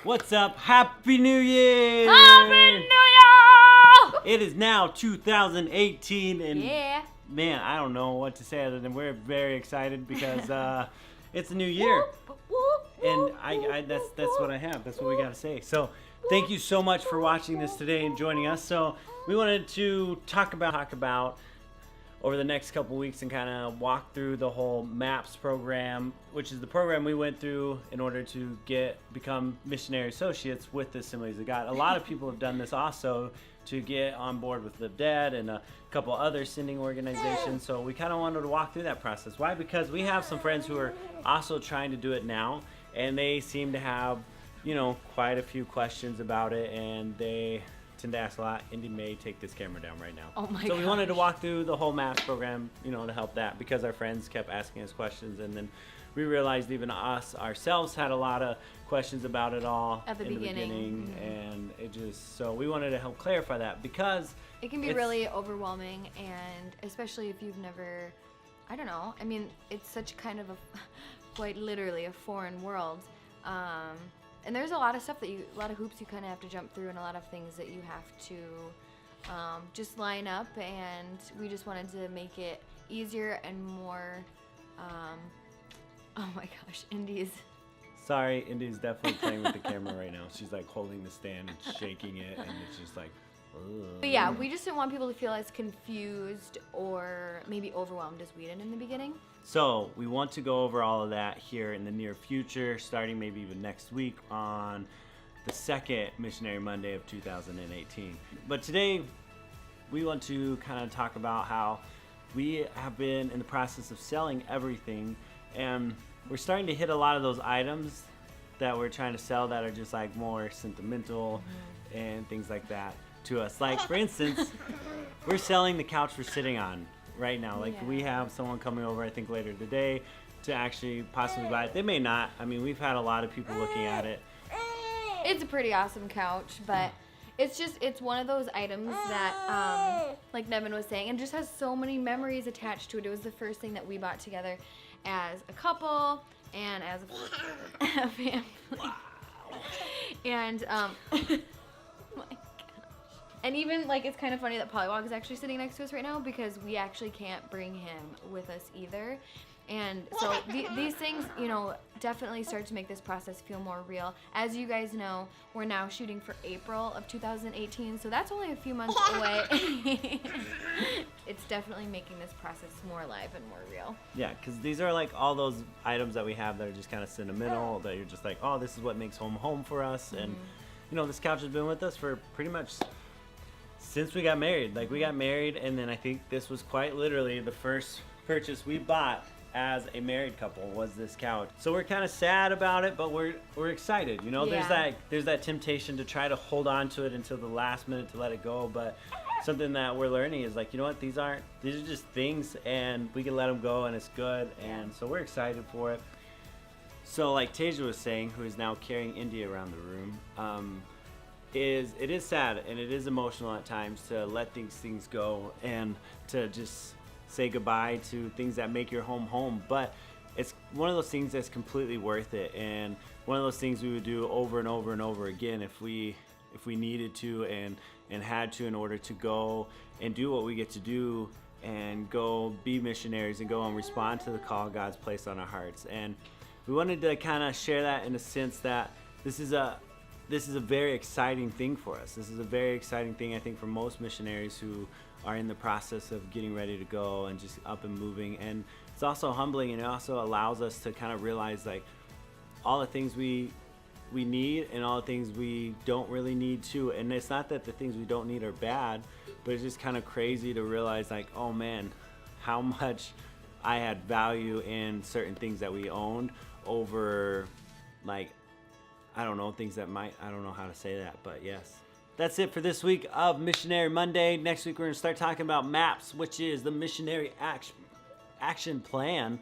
What's up? Happy New Year! Happy New Year! It is now 2018 and Yeah. man, I don't know what to say other than we're very excited because it's a new year. And I that's what I have. That's what we got to say. So, thank you so much for watching this today and joining us. So, we wanted to talk about over the next couple weeks and kind of walk through the whole MAPS program, which is the program we went through in order to become missionary associates with the Assemblies of God. A lot of people have done this also to get on board with Live Dead and a couple other sending organizations. So we kind of wanted to walk through that process. Why? Because we have some friends who are also trying to do it now, and they seem to have, quite a few questions about it, and they tend to ask a lot. Indy may take this camera down right now. Oh my So we wanted to gosh. walk through the whole MAPS program, to help that, because our friends kept asking us questions, and then we realized even us ourselves had a lot of questions about it all At the in beginning. and so we wanted to help clarify that because It can be it's- really overwhelming, and especially if you've never, I don't know, I mean, it's such kind of quite literally a foreign world. And there's a lot of stuff a lot of hoops you kind of have to jump through, and a lot of things that you have to just line up, and we just wanted to make it easier and more, oh my gosh, Indy's. Sorry, Indy's definitely playing with the camera right now. She's like holding the stand and shaking it, and it's just like, ugh. But yeah, we just didn't want people to feel as confused or maybe overwhelmed as we did in the beginning. So we want to go over all of that here in the near future, starting maybe even next week on the second Missionary Monday of 2018. But today we want to kind of talk about how we have been in the process of selling everything, and we're starting to hit a lot of those items that we're trying to sell that are just like more sentimental and things like that to us. Like, for instance, we're selling the couch we're sitting on right now. Like, we have someone coming over, I think later today, to actually possibly buy it. They may not. I mean, we've had a lot of people looking at it. It's a pretty awesome couch, but it's one of those items that, like Nevin was saying, and just has so many memories attached to it. It was the first thing that we bought together as a couple and as a family. And, my gosh. And even, like, it's kind of funny that Pollywog is actually sitting next to us right now, because we actually can't bring him with us either. And so these things, definitely start to make this process feel more real. As you guys know, we're now shooting for April of 2018, so that's only a few months away. It's definitely making this process more alive and more real. Yeah, because these are like all those items that we have that are just kind of sentimental, that you're just like, oh, this is what makes home for us. And, this couch has been with us for pretty much since we got married. Like, we got married, and then I think this was quite literally the first purchase we bought as a married couple, was this couch. So we're kind of sad about it, but we're excited. Yeah. There's that temptation to try to hold on to it until the last minute to let it go. But something that we're learning is like, these are just things, and we can let them go, and it's good. And so we're excited for it. So like Tasia was saying, who is now carrying India around the room, it is sad and it is emotional at times to let these things go and to just say goodbye to things that make your home, but it's one of those things that's completely worth it, and one of those things we would do over and over and over again if we needed to and had to, in order to go and do what we get to do and go be missionaries and go and respond to the call God's placed on our hearts. And we wanted to kind of share that in a sense that this is a very exciting thing for us. This is a very exciting thing, I think, for most missionaries who are in the process of getting ready to go and just up and moving. And it's also humbling, and it also allows us to kind of realize like all the things we need and all the things we don't really need too. And it's not that the things we don't need are bad, but it's just kind of crazy to realize like, oh man, how much I had value in certain things that we owned over, like, I don't know, things that I don't know how to say that, but yes. That's it for this week of Missionary Monday. Next week we're going to start talking about MAPS, which is the Missionary Action Plan.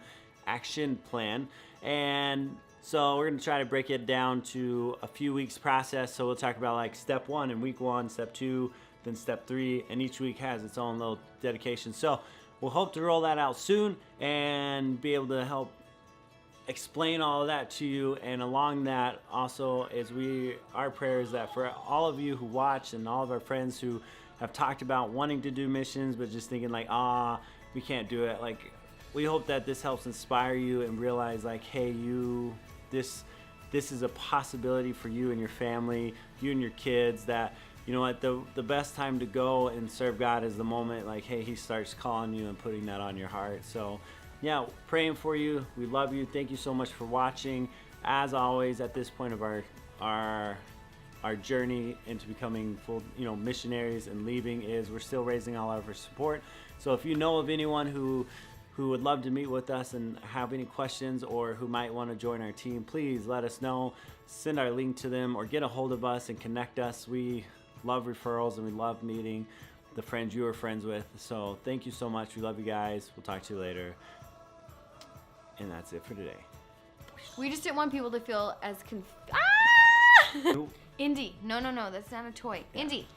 And so we're going to try to break it down to a few weeks process. So we'll talk about like step 1 in week 1, step 2, then step 3, and each week has its own little dedication. So we'll hope to roll that out soon and be able to help explain all of that to you. And along that also is our prayer is that for all of you who watch and all of our friends who have talked about wanting to do missions but just thinking like, we can't do it, like, we hope that this helps inspire you and realize like, hey, this is a possibility for you and your family, you and your kids, that you know what, the best time to go and serve God is the moment like, hey, he starts calling you and putting that on your heart. So yeah, praying for you. We love you. Thank you so much for watching. As always, at this point of our journey into becoming full, missionaries and leaving, is we're still raising all of our support. So if you know of anyone who would love to meet with us and have any questions, or who might want to join our team, please let us know. Send our link to them or get a hold of us and connect us. We love referrals and we love meeting the friends you are friends with. So thank you so much. We love you guys. We'll talk to you later. And that's it for today. We just didn't want people to feel as Indy. No, that's not a toy. Yeah. Indy.